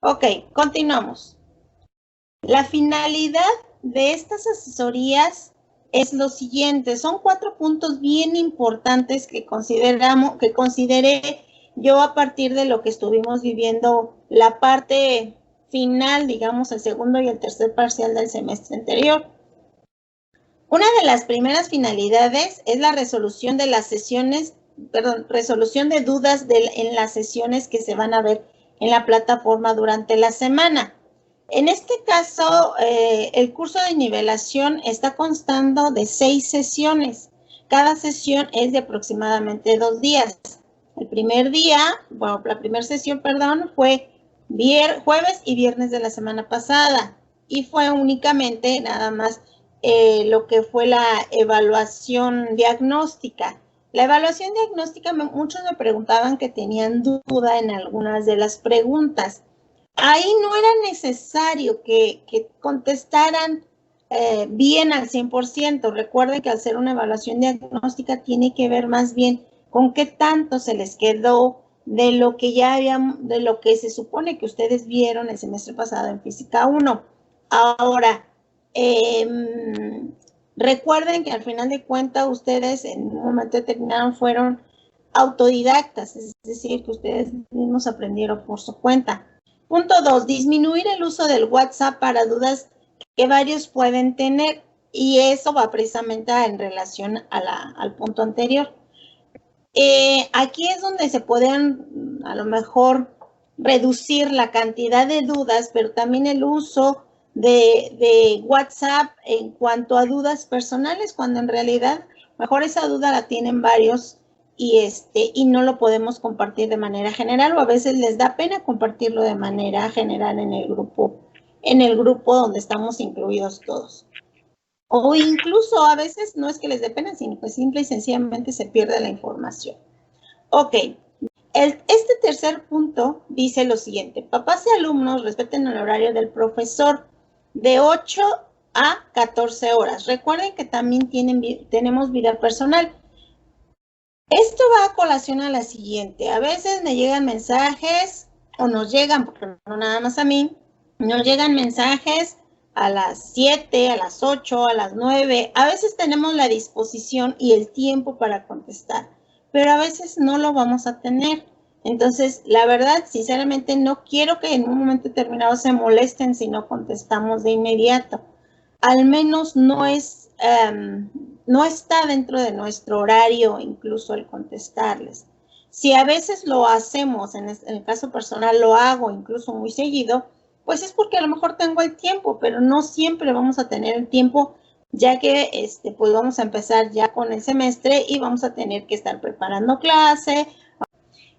Ok, continuamos. La finalidad de estas asesorías es lo siguiente. Son 4 puntos bien importantes que consideré yo a partir de lo que estuvimos viviendo la parte final, digamos, el segundo y el tercer parcial del semestre anterior. Una de las primeras finalidades es la resolución de las sesiones, resolución de dudas en las sesiones que se van a ver en la plataforma durante la semana. En este caso, el curso de nivelación está constando de 6 sesiones. Cada sesión es de aproximadamente 2 días. El primer día, bueno, la primera sesión, perdón, fue jueves y viernes de la semana pasada y fue únicamente nada más lo que fue la evaluación diagnóstica. La evaluación diagnóstica, muchos me preguntaban que tenían duda en algunas de las preguntas. Ahí no era necesario que contestaran bien al 100%. Recuerden que al ser una evaluación diagnóstica tiene que ver más bien con qué tanto se les quedó de lo que ya habían, de lo que se supone que ustedes vieron el semestre pasado en Física 1. Ahora, recuerden que al final de cuentas ustedes en un momento determinado fueron autodidactas, es decir, que ustedes mismos aprendieron por su cuenta. Punto 2, disminuir el uso del WhatsApp para dudas que varios pueden tener, y eso va precisamente en relación al punto anterior. Aquí es donde se pueden a lo mejor reducir la cantidad de dudas, pero también el uso de WhatsApp en cuanto a dudas personales, cuando en realidad mejor esa duda la tienen varios y no lo podemos compartir de manera general, o a veces les da pena compartirlo de manera general en el grupo donde estamos incluidos todos. O incluso a veces no es que les dé pena, sino que simple y sencillamente se pierde la información. Ok, este tercer punto dice lo siguiente: papás y alumnos respeten el horario del profesor de 8 a 14 horas. Recuerden que también tenemos vida personal. Esto va a colación a la siguiente: a veces me llegan mensajes, o nos llegan, porque no nada más a mí, nos llegan mensajes a las 7, a las 8, a las 9. A veces tenemos la disposición y el tiempo para contestar, pero a veces no lo vamos a tener. Entonces, la verdad, sinceramente, no quiero que en un momento determinado se molesten si no contestamos de inmediato. Al menos no está dentro de nuestro horario incluso el contestarles. Si a veces lo hacemos, en el caso personal lo hago incluso muy seguido, pues es porque a lo mejor tengo el tiempo, pero no siempre vamos a tener el tiempo, ya que pues vamos a empezar ya con el semestre y vamos a tener que estar preparando clase.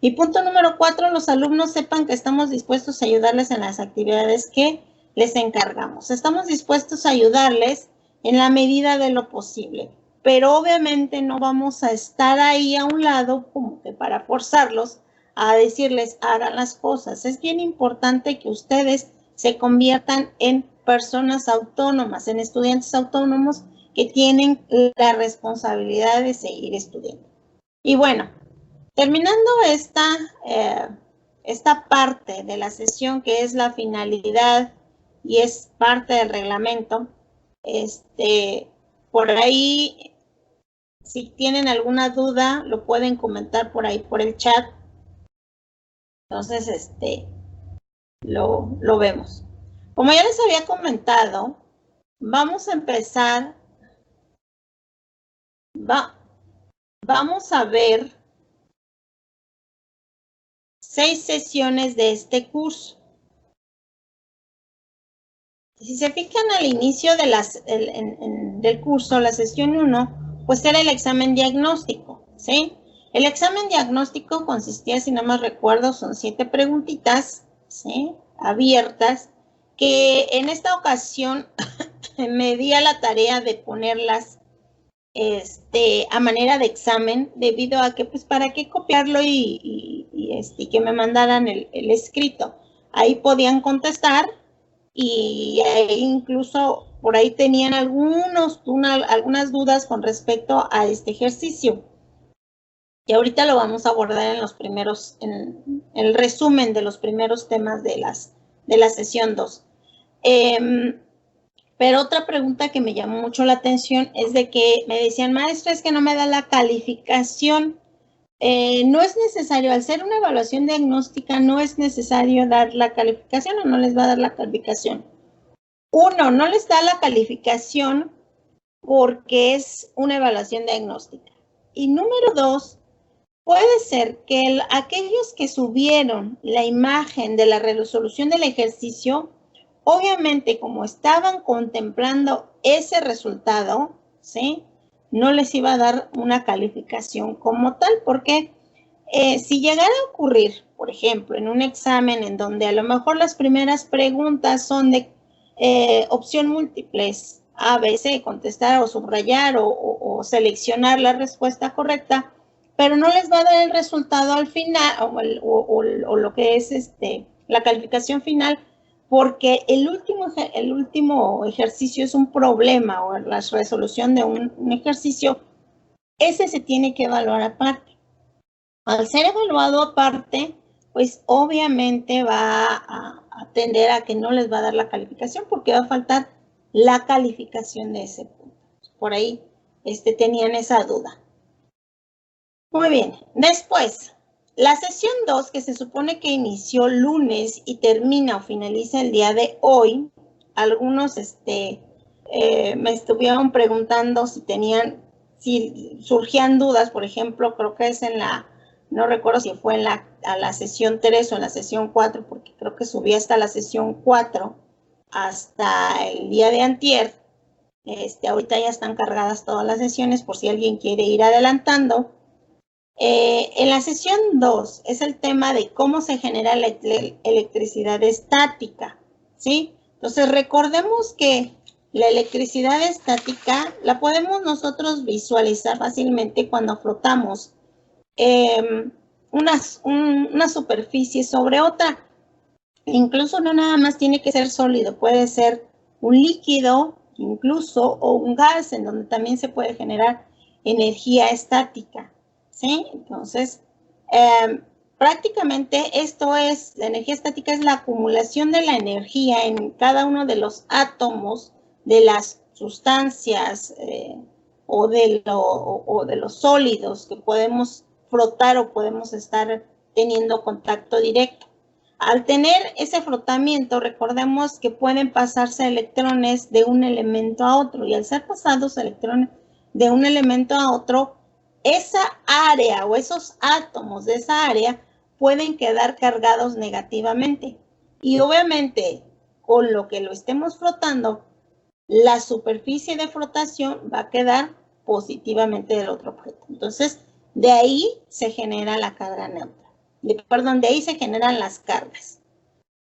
Y punto número 4, los alumnos sepan que estamos dispuestos a ayudarles en las actividades que les encargamos. Estamos dispuestos a ayudarles en la medida de lo posible, pero obviamente no vamos a estar ahí a un lado como que para forzarlos a decirles hagan las cosas. Es bien importante que ustedes se conviertan en personas autónomas, en estudiantes autónomos que tienen la responsabilidad de seguir estudiando. Y bueno, terminando esta parte de la sesión que es la finalidad y es parte del reglamento, por ahí, si tienen alguna duda, lo pueden comentar por ahí por el chat. Entonces, lo vemos. Como ya les había comentado, vamos a empezar, vamos a ver 6 sesiones de este curso. Si se fijan al inicio de del curso, la sesión 1, pues era el examen diagnóstico, ¿sí? El examen diagnóstico consistía, si no me recuerdo, son 7 preguntitas, ¿sí? Abiertas, que en esta ocasión me di a la tarea de ponerlas a manera de examen, debido a que, pues, para qué copiarlo y que me mandaran el escrito. Ahí podían contestar y incluso por ahí tenían algunas dudas con respecto a este ejercicio. Y ahorita lo vamos a abordar en el resumen de los primeros temas de de la sesión 2. Pero otra pregunta que me llamó mucho la atención es de que me decían, maestra, es que no me da la calificación. No es necesario, al ser una evaluación diagnóstica, no es necesario dar la calificación o no les va a dar la calificación. Uno, no les da la calificación porque es una evaluación diagnóstica. Y número dos, puede ser que aquellos que subieron la imagen de la resolución del ejercicio, obviamente como estaban contemplando ese resultado, ¿sí?, no les iba a dar una calificación como tal, porque si llegara a ocurrir, por ejemplo, en un examen en donde a lo mejor las primeras preguntas son de opción múltiples, A, B, C, contestar o subrayar o seleccionar la respuesta correcta, pero no les va a dar el resultado al final o lo que es la calificación final, porque el último ejercicio es un problema o la resolución de un ejercicio, ese se tiene que evaluar aparte. Al ser evaluado aparte, pues obviamente va a tender a que no les va a dar la calificación porque va a faltar la calificación de ese punto. Por ahí tenían esa duda. Muy bien, después, la sesión 2, que se supone que inició lunes y termina o finaliza el día de hoy, algunos me estuvieron preguntando si surgían dudas, por ejemplo, creo que es no recuerdo si fue a la sesión 3 o en la sesión 4, porque creo que subí hasta la sesión 4, hasta el día de antier. Ahorita ya están cargadas todas las sesiones por si alguien quiere ir adelantando. En la sesión 2 es el tema de cómo se genera la electricidad estática, ¿sí? Entonces recordemos que la electricidad estática la podemos nosotros visualizar fácilmente cuando frotamos una superficie sobre otra. Incluso no nada más tiene que ser sólido, puede ser un líquido incluso o un gas en donde también se puede generar energía estática, ¿sí? Entonces, prácticamente la energía estática es la acumulación de la energía en cada uno de los átomos de las sustancias o de los sólidos que podemos frotar o podemos estar teniendo contacto directo. Al tener ese frotamiento, recordemos que pueden pasarse electrones de un elemento a otro, y al ser pasados electrones de un elemento a otro, esa área o esos átomos de esa área pueden quedar cargados negativamente. Y obviamente, con lo que lo estemos frotando, la superficie de frotación va a quedar positivamente del otro objeto. Entonces, de ahí se genera la carga neutra. De ahí se generan las cargas.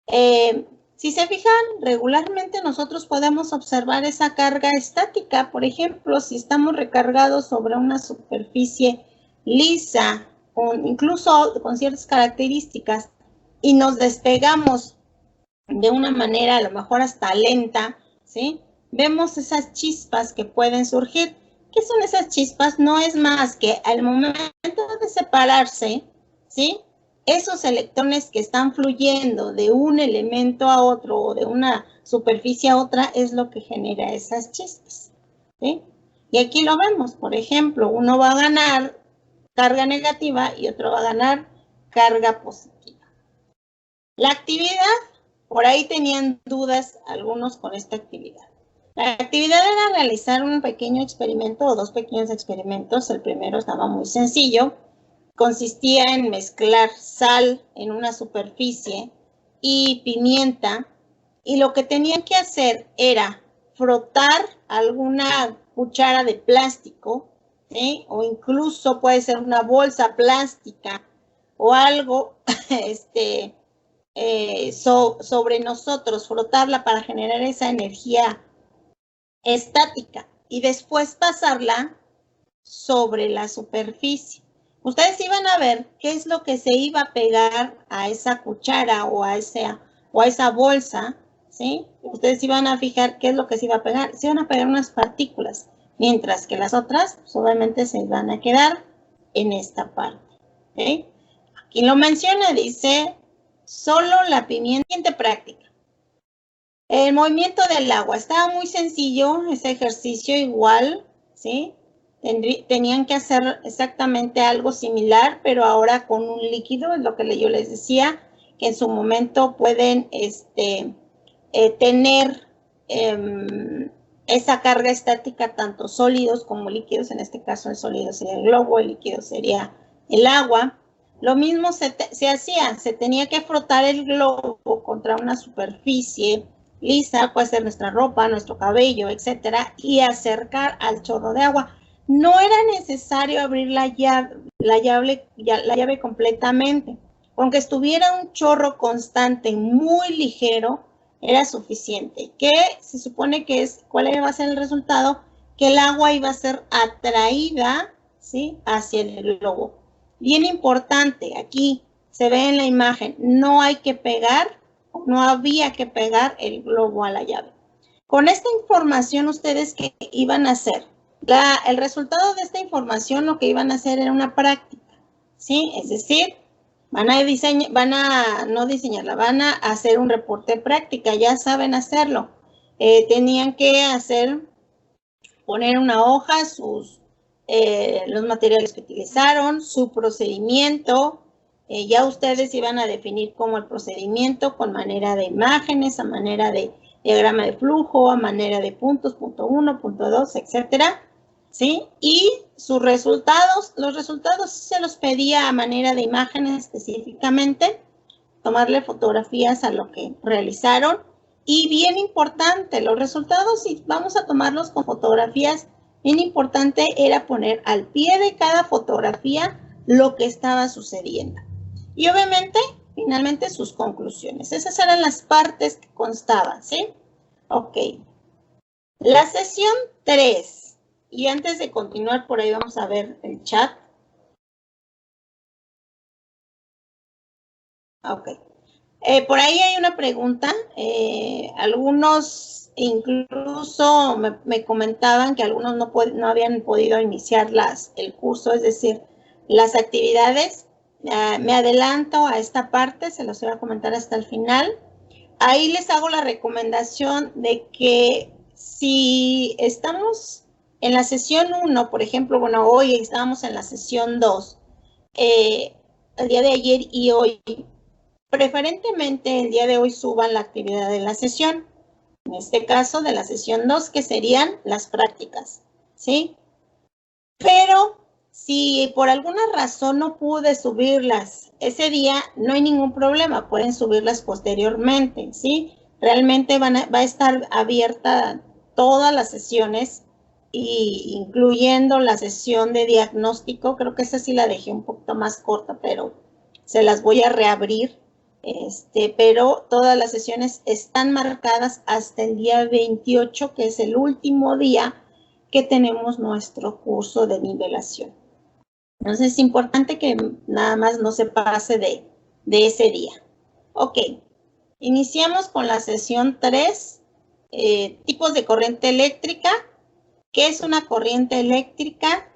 Si se fijan, regularmente nosotros podemos observar esa carga estática. Por ejemplo, si estamos recargados sobre una superficie lisa, incluso con ciertas características, y nos despegamos de una manera a lo mejor hasta lenta, ¿sí? Vemos esas chispas que pueden surgir. ¿Qué son esas chispas? No es más que al momento de separarse, ¿sí?, esos electrones que están fluyendo de un elemento a otro o de una superficie a otra es lo que genera esas chispas, ¿sí? Y aquí lo vemos, por ejemplo, uno va a ganar carga negativa y otro va a ganar carga positiva. La actividad, por ahí tenían dudas algunos con esta actividad. La actividad era realizar un pequeño experimento o dos pequeños experimentos. El primero estaba muy sencillo. Consistía en mezclar sal en una superficie y pimienta, y lo que tenían que hacer era frotar alguna cuchara de plástico, ¿sí?, o incluso puede ser una bolsa plástica o algo sobre nosotros, frotarla para generar esa energía estática y después pasarla sobre la superficie. Ustedes iban a ver qué es lo que se iba a pegar a esa cuchara o a esa bolsa, ¿sí? Ustedes iban a fijar qué es lo que se iba a pegar. Se iban a pegar unas partículas, mientras que las otras pues, obviamente se van a quedar en esta parte, ¿okay? Aquí lo menciona, dice, solo la pimienta práctica. El movimiento del agua. Estaba muy sencillo ese ejercicio igual, ¿sí? Tenían que hacer exactamente algo similar, pero ahora con un líquido, es lo que yo les decía, que en su momento pueden tener esa carga estática, tanto sólidos como líquidos. En este caso el sólido sería el globo, el líquido sería el agua. Lo mismo se hacía, se tenía que frotar el globo contra una superficie lisa, puede ser nuestra ropa, nuestro cabello, etcétera, y acercar al chorro de agua. No era necesario abrir la llave completamente. Aunque estuviera un chorro constante muy ligero, era suficiente. Que se supone que es, ¿cuál iba a ser el resultado? Que el agua iba a ser atraída, ¿sí?, hacia el globo. Bien importante, aquí se ve en la imagen, no hay que pegar, no había que pegar el globo a la llave. Con esta información, ¿ustedes qué iban a hacer? El resultado de esta información, lo que iban a hacer era una práctica, ¿sí? Es decir, van a hacer un reporte de práctica, ya saben hacerlo. Tenían que poner una hoja, los materiales que utilizaron, su procedimiento. Ya ustedes iban a definir como el procedimiento con manera de imágenes, a manera de diagrama de flujo, a manera de puntos, punto 1, punto 2, etcétera, ¿sí? Y los resultados se los pedía a manera de imágenes específicamente, tomarle fotografías a lo que realizaron. Y bien importante, los resultados, si vamos a tomarlos con fotografías, bien importante era poner al pie de cada fotografía lo que estaba sucediendo. Y obviamente, finalmente, sus conclusiones. Esas eran las partes que constaban, ¿sí? Ok. La sesión 3. Y antes de continuar, por ahí vamos a ver el chat. Ok. Por ahí hay una pregunta. Algunos incluso me comentaban que algunos no habían podido iniciar el curso, es decir, las actividades. Me adelanto a esta parte, se los voy a comentar hasta el final. Ahí les hago la recomendación de que si estamos en la sesión 1, por ejemplo, bueno, hoy estábamos en la sesión 2, el día de ayer y hoy, preferentemente el día de hoy suban la actividad de la sesión, en este caso de la sesión 2, que serían las prácticas, ¿sí? Pero si por alguna razón no pude subirlas ese día, no hay ningún problema, pueden subirlas posteriormente, ¿sí? Realmente va a estar abierta todas las sesiones, incluyendo la sesión de diagnóstico. Creo que esa sí la dejé un poquito más corta, pero se las voy a reabrir. Pero todas las sesiones están marcadas hasta el día 28, que es el último día que tenemos nuestro curso de nivelación. Entonces es importante que nada más no se pase de ese día. Ok, iniciamos con la sesión 3, tipos de corriente eléctrica. ¿Qué es una corriente eléctrica?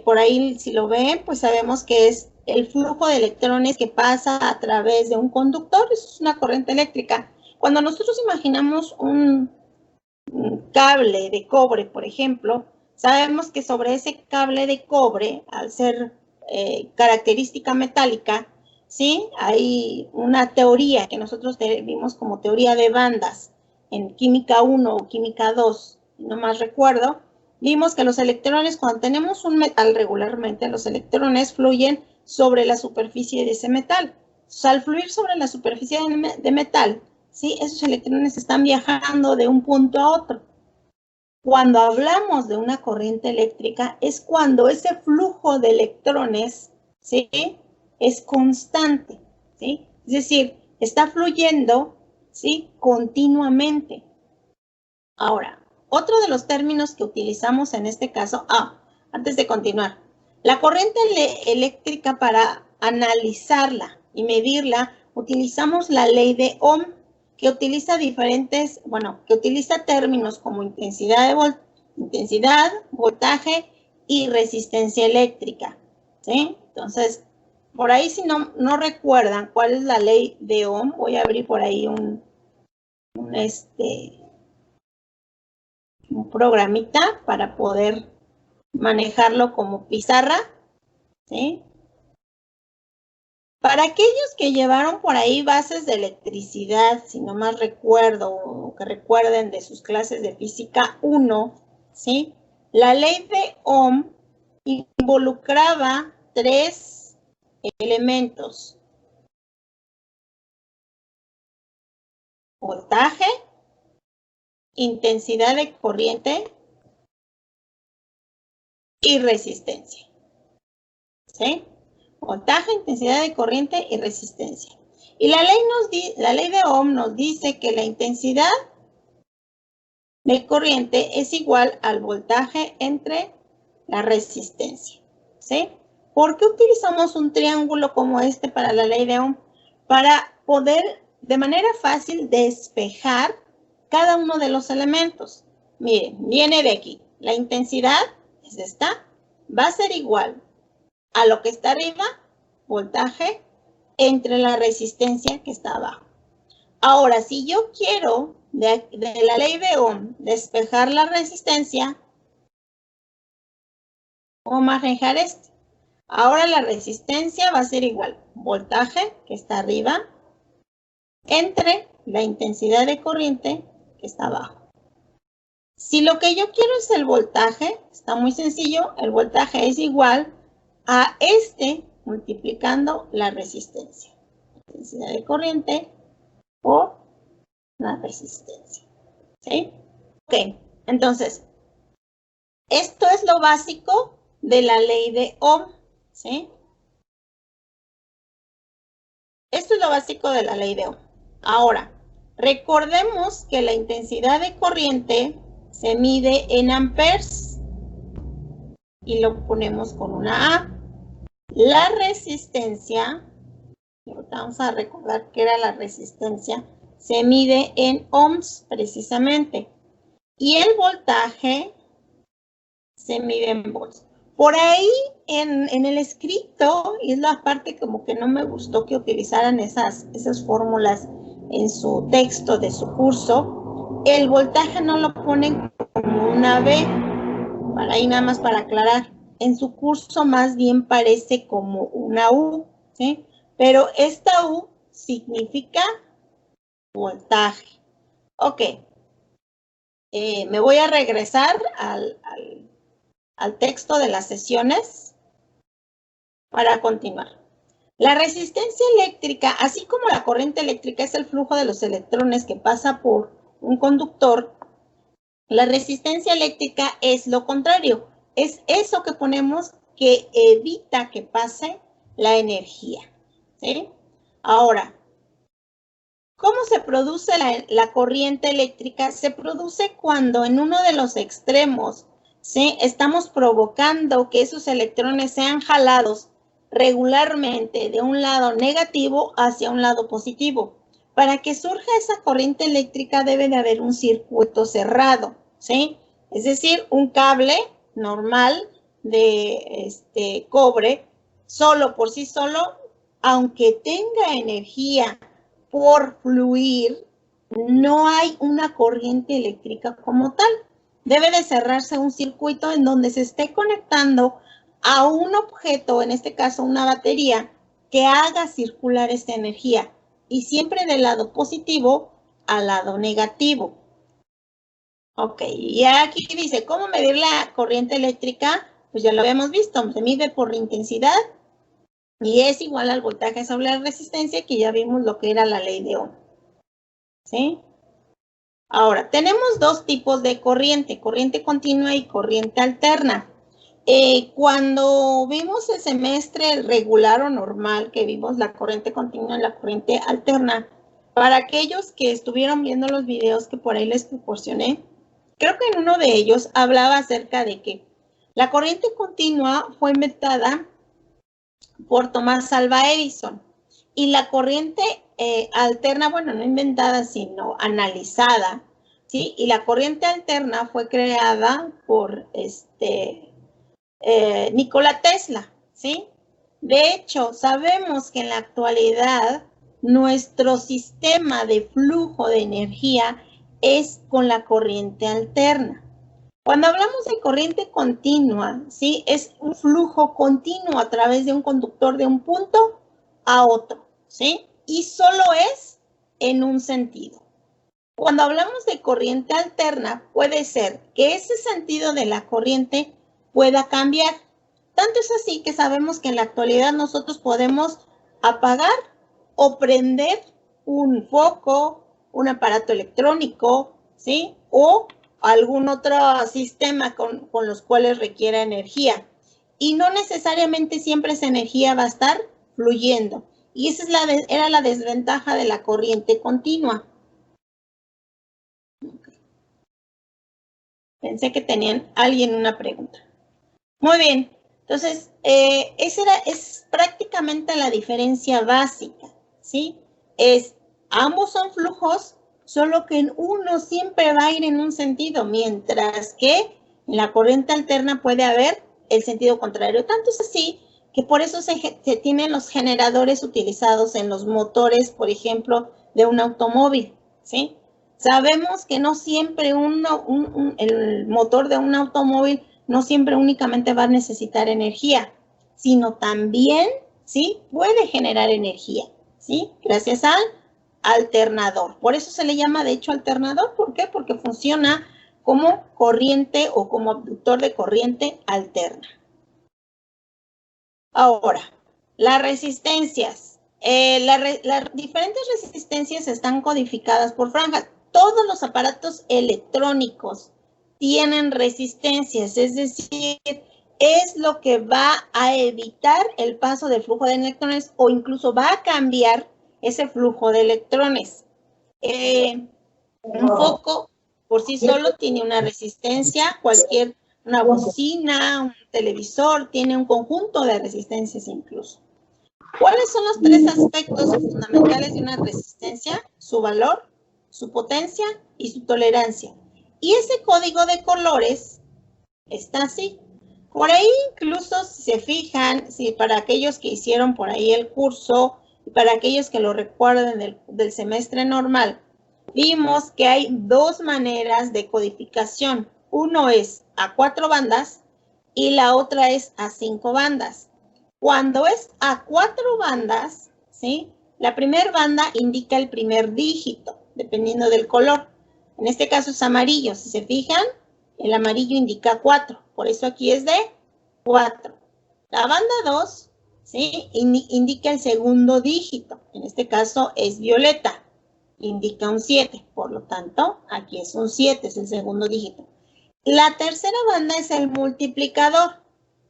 Por ahí, si lo ven, pues sabemos que es el flujo de electrones que pasa a través de un conductor. Eso es una corriente eléctrica. Cuando nosotros imaginamos un cable de cobre, por ejemplo, sabemos que sobre ese cable de cobre, al ser característica metálica, ¿sí?, hay una teoría que nosotros vimos como teoría de bandas en química 1 o química 2, no más recuerdo. Vimos que los electrones, cuando tenemos un metal regularmente, los electrones fluyen sobre la superficie de ese metal. Entonces, al fluir sobre la superficie de metal, ¿sí?, esos electrones están viajando de un punto a otro. Cuando hablamos de una corriente eléctrica, es cuando ese flujo de electrones, ¿sí?, es constante, ¿sí? Es decir, está fluyendo, ¿sí?, continuamente. Ahora, otro de los términos que utilizamos en este caso, antes de continuar, la corriente eléctrica, para analizarla y medirla, utilizamos la ley de Ohm, que utiliza términos como intensidad, voltaje y resistencia eléctrica, ¿sí? Entonces, por ahí, si no recuerdan cuál es la ley de Ohm, voy a abrir por ahí un programita para poder manejarlo como pizarra, ¿sí? Para aquellos que llevaron por ahí bases de electricidad, si no más recuerdo, o que recuerden de sus clases de física 1, ¿sí? La ley de Ohm involucraba 3 elementos: voltaje, intensidad de corriente y resistencia, ¿sí? Voltaje, intensidad de corriente y resistencia. Y la ley de Ohm nos dice que la intensidad de corriente es igual al voltaje entre la resistencia, ¿sí? ¿Por qué utilizamos un triángulo como este para la ley de Ohm? Para poder de manera fácil despejar cada uno de los elementos. Miren, viene de aquí. La intensidad es esta, va a ser igual a lo que está arriba, voltaje, entre la resistencia que está abajo. Ahora, si yo quiero de la ley de Ohm despejar la resistencia, ¿cómo manejar esto? Ahora la resistencia va a ser igual, voltaje, que está arriba, entre la intensidad de corriente, que está abajo. Si lo que yo quiero es el voltaje, está muy sencillo, el voltaje es igual a multiplicando la resistencia. Intensidad de corriente por la resistencia, ¿sí? Ok, entonces, esto es lo básico de la ley de Ohm, ¿sí? Esto es lo básico de la ley de Ohm. Ahora, recordemos que la intensidad de corriente se mide en amperes y lo ponemos con una A. La resistencia, vamos a recordar que era la resistencia, se mide en ohms precisamente. Y el voltaje se mide en volts. Por ahí en el escrito, y es la parte como que no me gustó que utilizaran esas fórmulas en su texto de su curso, el voltaje no lo ponen como una B, para ahí nada más para aclarar. En su curso más bien parece como una U, ¿sí? Pero esta U significa voltaje. Ok. Me voy a regresar al texto de las sesiones para continuar. La resistencia eléctrica, así como la corriente eléctrica es el flujo de los electrones que pasa por un conductor, la resistencia eléctrica es lo contrario. Es eso que ponemos que evita que pase la energía, ¿sí? Ahora, ¿cómo se produce la corriente eléctrica? Se produce cuando en uno de los extremos, ¿sí?, estamos provocando que esos electrones sean jalados regularmente de un lado negativo hacia un lado positivo. Para que surja esa corriente eléctrica debe de haber un circuito cerrado, ¿sí? Es decir, un cable normal de cobre, solo por sí solo, aunque tenga energía por fluir, no hay una corriente eléctrica como tal. Debe de cerrarse un circuito en donde se esté conectando a un objeto, en este caso una batería, que haga circular esta energía, y siempre del lado positivo al lado negativo. Ok, y aquí dice, ¿cómo medir la corriente eléctrica? Pues ya lo habíamos visto, se mide por intensidad y es igual al voltaje sobre la resistencia, que ya vimos lo que era la ley de Ohm, ¿sí? Ahora, tenemos dos tipos de corriente continua y corriente alterna. Cuando vimos el semestre regular o normal, que vimos la corriente continua y la corriente alterna, para aquellos que estuvieron viendo los videos que por ahí les proporcioné, creo que en uno de ellos hablaba acerca de que la corriente continua fue inventada por Thomas Alva Edison, y la corriente alterna, bueno, no inventada, sino analizada, ¿sí? Y la corriente alterna fue creada por Nikola Tesla, ¿sí? De hecho, sabemos que en la actualidad nuestro sistema de flujo de energía es con la corriente alterna. Cuando hablamos de corriente continua, ¿sí? Es un flujo continuo a través de un conductor de un punto a otro, ¿sí? Y solo es en un sentido. Cuando hablamos de corriente alterna, puede ser que ese sentido de la corriente pueda cambiar. Tanto es así que sabemos que en la actualidad nosotros podemos apagar o prender un foco, un aparato electrónico, ¿sí? O algún otro sistema con los cuales requiera energía. Y no necesariamente siempre esa energía va a estar fluyendo. Y esa era la desventaja de la corriente continua. Pensé que tenían alguien una pregunta. Muy bien. Entonces, es prácticamente la diferencia básica, ¿sí? Ambos son flujos, solo que en uno siempre va a ir en un sentido, mientras que en la corriente alterna puede haber el sentido contrario. Tanto es así que por eso se tienen los generadores utilizados en los motores, por ejemplo, de un automóvil, ¿sí? Sabemos que no siempre el motor de un automóvil no siempre únicamente va a necesitar energía, sino también, ¿sí? Puede generar energía, ¿sí? Gracias al alternador. Por eso se le llama, de hecho, alternador. ¿Por qué? Porque funciona como corriente o como abductor de corriente alterna. Ahora, las resistencias. Las diferentes resistencias están codificadas por franjas. Todos los aparatos electrónicos tienen resistencias, es decir, es lo que va a evitar el paso del flujo de electrones o incluso va a cambiar ese flujo de electrones. Un foco por sí solo tiene una resistencia, una bocina, un televisor, tiene un conjunto de resistencias incluso. ¿Cuáles son los tres aspectos fundamentales de una resistencia? Su valor, su potencia y su tolerancia. Y ese código de colores está así. Por ahí incluso, si se fijan, si para aquellos que hicieron por ahí el curso y para aquellos que lo recuerden del semestre normal, vimos que hay dos maneras de codificación. Uno es a 4 bandas y la otra es a 5 bandas. Cuando es a 4 bandas, ¿sí? La primera banda indica el primer dígito, dependiendo del color. En este caso es amarillo. Si se fijan, el amarillo indica 4. Por eso aquí es de 4. La banda 2, ¿sí? Indica el segundo dígito. En este caso es violeta. Indica un 7. Por lo tanto, aquí es un 7, es el segundo dígito. La tercera banda es el multiplicador.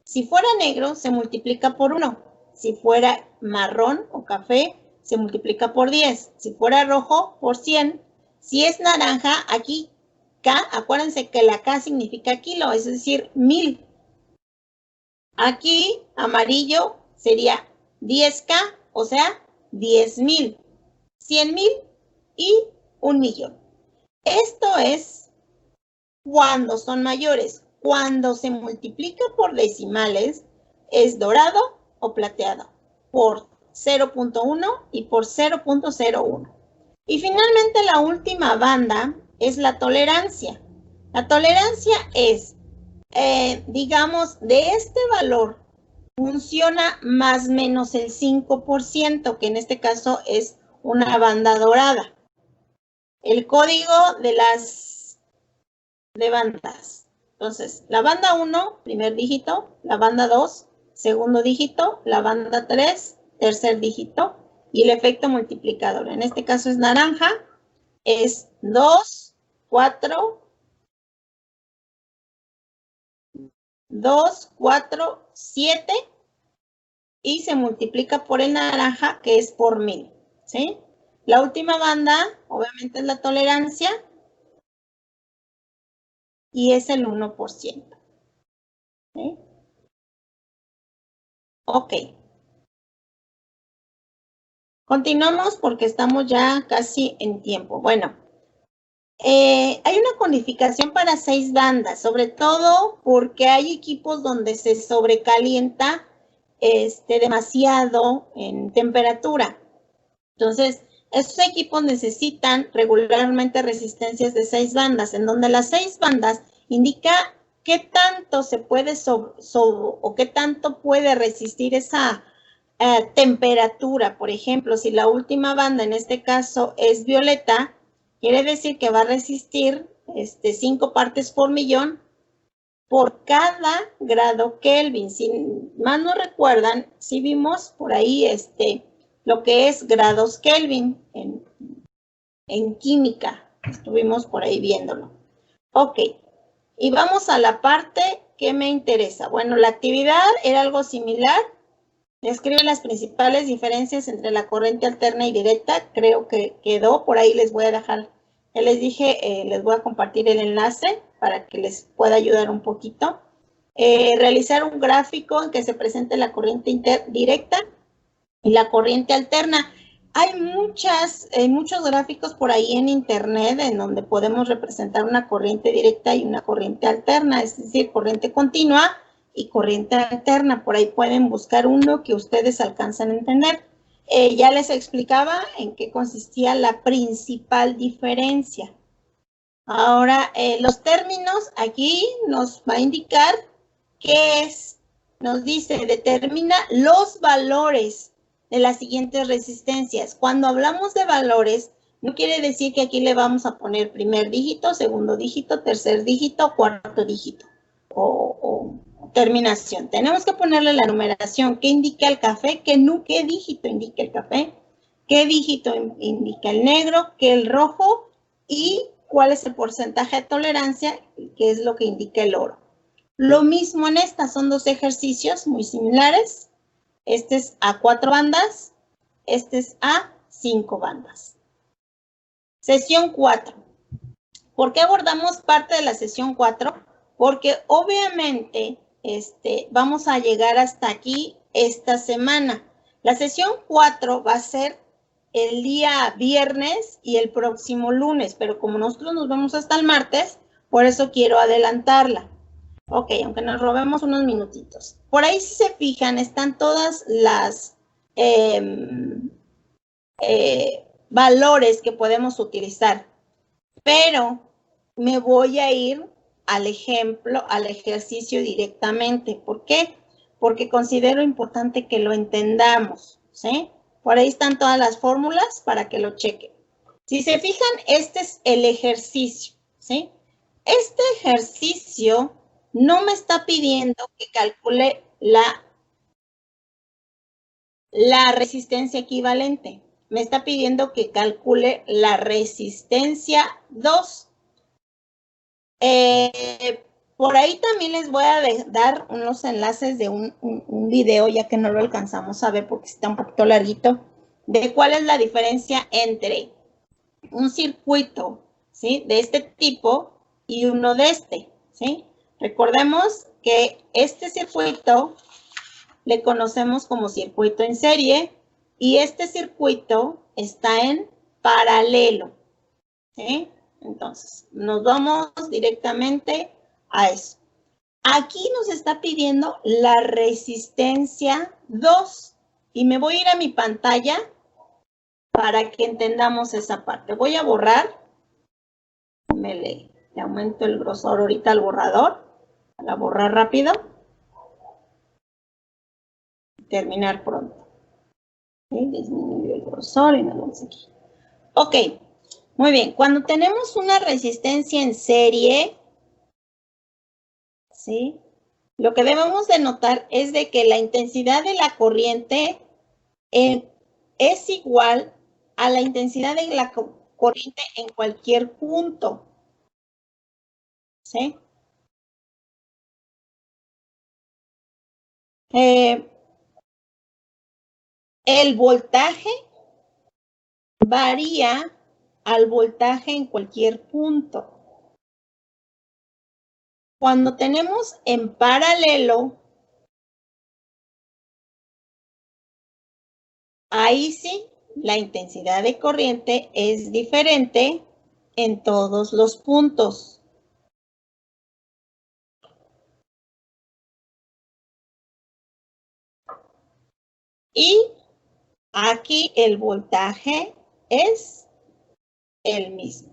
Si fuera negro, se multiplica por 1. Si fuera marrón o café, se multiplica por 10. Si fuera rojo, por 100. Si es naranja, aquí K, acuérdense que la K significa kilo, es decir, 1000. Aquí, amarillo, sería 10K, o sea, 10,000, 100,000 y 1,000,000. Esto es cuando son mayores. Cuando se multiplica por decimales, es dorado o plateado, por 0.1 y por 0.01. Y finalmente la última banda es la tolerancia. La tolerancia es, digamos, de este valor funciona más o menos el 5%, que en este caso es una banda dorada. El código de bandas. Entonces, la banda 1, primer dígito, la banda 2, segundo dígito, la banda 3, tercer dígito, y el efecto multiplicador. En este caso es naranja, es 2, 4, 7, y se multiplica por el naranja, que es por 1000, ¿sí? La última banda, obviamente, es la tolerancia, y es el 1%. ¿Sí? Ok. Continuamos porque estamos ya casi en tiempo. Bueno, hay una codificación para 6 bandas, sobre todo porque hay equipos donde se sobrecalienta demasiado en temperatura. Entonces, estos equipos necesitan regularmente resistencias de 6 bandas, en donde las 6 bandas indica qué tanto se puede o qué tanto puede resistir esa temperatura. Por ejemplo, si la última banda en este caso es violeta, quiere decir que va a resistir 5 partes por millón por cada grado Kelvin. Si más no recuerdan, si vimos por ahí lo que es grados Kelvin en química. Estuvimos por ahí viéndolo. Ok, y vamos a la parte que me interesa. Bueno, la actividad era algo similar. Describe las principales diferencias entre la corriente alterna y directa. Creo que quedó. Por ahí les voy a dejar, ya les dije, les voy a compartir el enlace para que les pueda ayudar un poquito. Realizar un gráfico en que se presente la corriente directa y la corriente alterna. Hay muchos gráficos por ahí en internet en donde podemos representar una corriente directa y una corriente alterna, es decir, corriente continua y corriente alterna. Por ahí pueden buscar uno que ustedes alcanzan a entender. Ya les explicaba en qué consistía la principal diferencia. Ahora, los términos aquí nos va a indicar qué es. Nos dice, determina los valores de las siguientes resistencias. Cuando hablamos de valores, no quiere decir que aquí le vamos a poner primer dígito, segundo dígito, tercer dígito, cuarto dígito o terminación. Tenemos que ponerle la numeración. ¿Qué indica el café? ¿Qué dígito indica el café? ¿Qué dígito indica el negro? ¿Qué el rojo? Y cuál es el porcentaje de tolerancia, que es lo que indica el oro. Lo mismo en esta, son dos ejercicios muy similares. Este es a 4 bandas, este es a 5 bandas. Sesión 4. ¿Por qué abordamos parte de la sesión 4? Porque obviamente vamos a llegar hasta aquí esta semana. La sesión 4 va a ser el día viernes y el próximo lunes, pero como nosotros nos vemos hasta el martes, por eso quiero adelantarla. Ok, aunque nos robemos unos minutitos. Por ahí, si se fijan, están todas las valores que podemos utilizar, pero me voy a ir al ejemplo, al ejercicio directamente. ¿Por qué? Porque considero importante que lo entendamos, ¿sí? Por ahí están todas las fórmulas para que lo chequen. Si se fijan, este es el ejercicio, ¿sí? Este ejercicio no me está pidiendo que calcule la resistencia equivalente. Me está pidiendo que calcule la resistencia 2. Por ahí también les voy a dar unos enlaces de un video, ya que no lo alcanzamos a ver porque está un poquito larguito, de cuál es la diferencia entre un circuito, ¿sí?, de este tipo y uno de este, ¿sí? Recordemos que este circuito le conocemos como circuito en serie y este circuito está en paralelo, ¿sí? Entonces, nos vamos directamente a eso. Aquí nos está pidiendo la resistencia 2 y me voy a ir a mi pantalla para que entendamos esa parte. Voy a borrar, le aumento el grosor ahorita al borrador, para borrar rápido, terminar pronto. ¿Sí? Disminuyo el grosor y nos vamos aquí. Ok, muy bien. Cuando tenemos una resistencia en serie, ¿sí?, lo que debemos de notar es de que la intensidad de la corriente es igual a la intensidad de la corriente en cualquier punto, ¿sí? El voltaje varía al voltaje en cualquier punto. Cuando tenemos en paralelo, ahí sí, la intensidad de corriente es diferente en todos los puntos. Y Aquí el voltaje es el mismo.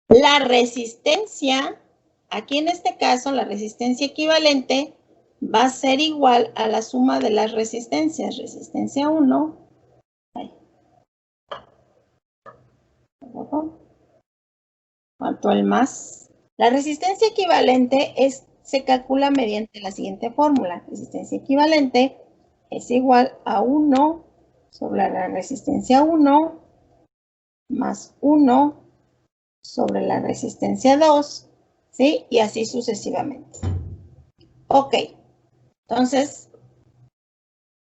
La resistencia, aquí en este caso, la resistencia equivalente va a ser igual a la suma de las resistencias. Resistencia 1. ¿Cuánto el más? La resistencia equivalente se calcula mediante la siguiente fórmula. Resistencia equivalente es igual a 1 sobre la resistencia 1 más 1 sobre la resistencia 2, ¿sí? Y así sucesivamente. Ok, entonces,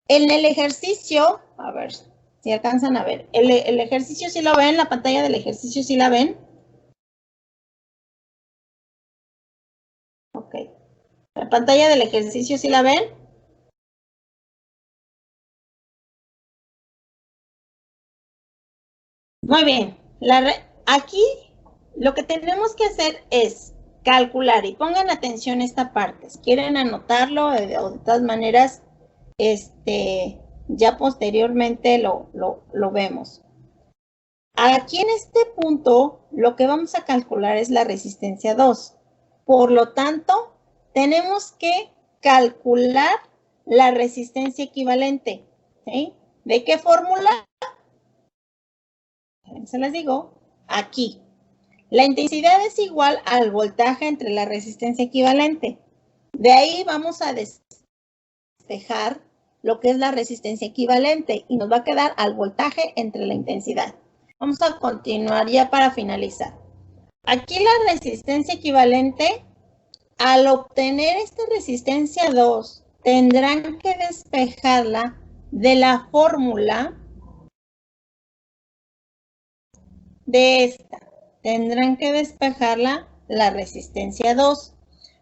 en el ejercicio, a ver si alcanzan a ver, el ejercicio sí lo ven, la pantalla del ejercicio sí la ven. Ok, la pantalla del ejercicio sí la ven. Muy bien, aquí lo que tenemos que hacer es calcular y pongan atención a esta parte. Si quieren anotarlo o de todas maneras, ya posteriormente lo vemos. Aquí en este punto, lo que vamos a calcular es la resistencia 2. Por lo tanto, tenemos que calcular la resistencia equivalente. ¿Sí? ¿De qué fórmula? Se las digo. Aquí. La intensidad es igual al voltaje entre la resistencia equivalente. De ahí vamos a despejar lo que es la resistencia equivalente y nos va a quedar al voltaje entre la intensidad. Vamos a continuar ya para finalizar. Aquí la resistencia equivalente, al obtener esta resistencia 2, tendrán que despejarla de la fórmula de esta. Tendrán que despejarla la resistencia 2.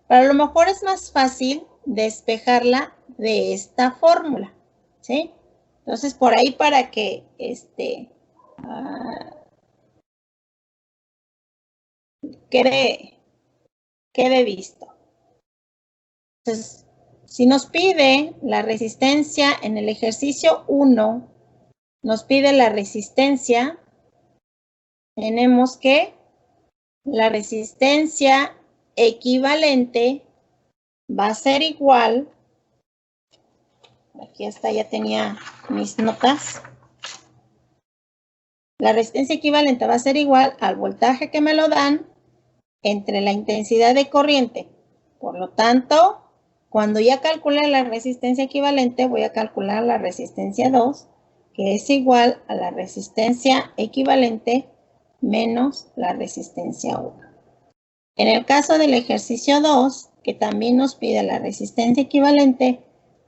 Pero a lo mejor es más fácil despejarla de esta fórmula, ¿sí? Entonces, por ahí para que quede visto. Entonces, si nos pide la resistencia en el ejercicio 1, nos pide la resistencia, tenemos que la resistencia equivalente va a ser igual, aquí hasta ya tenía mis notas, la resistencia equivalente va a ser igual al voltaje que me lo dan entre la intensidad de corriente. Por lo tanto, cuando ya calcule la resistencia equivalente, voy a calcular la resistencia 2, que es igual a la resistencia equivalente menos la resistencia 1. En el caso del ejercicio 2, que también nos pide la resistencia equivalente,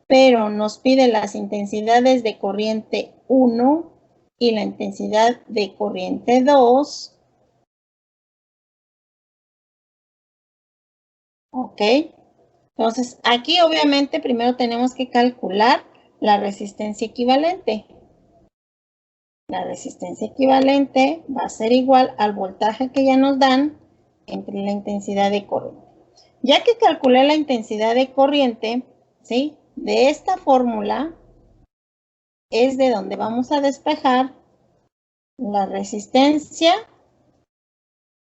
pero nos pide las intensidades de corriente 1 y la intensidad de corriente 2, ¿ok? Entonces, aquí obviamente primero tenemos que calcular la resistencia equivalente. La resistencia equivalente va a ser igual al voltaje que ya nos dan entre la intensidad de corriente. Ya que calculé la intensidad de corriente, ¿sí? De esta fórmula es de donde vamos a despejar la resistencia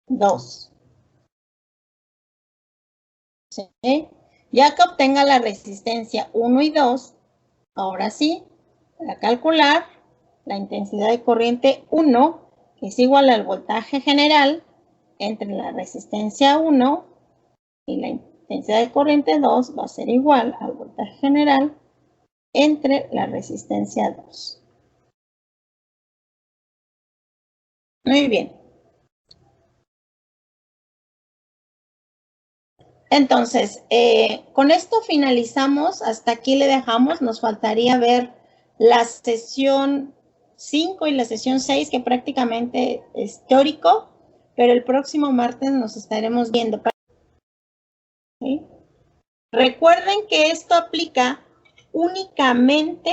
2. ¿Sí? Ya que obtenga la resistencia 1 y 2, ahora sí, para calcular la intensidad de corriente 1, que es igual al voltaje general entre la resistencia 1 y la intensidad de corriente 2, va a ser igual al voltaje general entre la resistencia 2. Muy bien. Entonces, con esto finalizamos. Hasta aquí le dejamos. Nos faltaría ver la sesión 5 y la sesión 6, que prácticamente es teórico, pero el próximo martes nos estaremos viendo. ¿Sí? Recuerden que esto aplica únicamente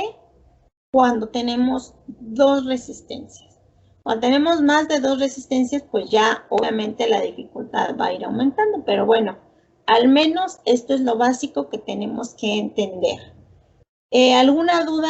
cuando tenemos dos resistencias. Cuando tenemos más de dos resistencias, pues ya obviamente la dificultad va a ir aumentando, pero bueno, al menos esto es lo básico que tenemos que entender. ¿Alguna duda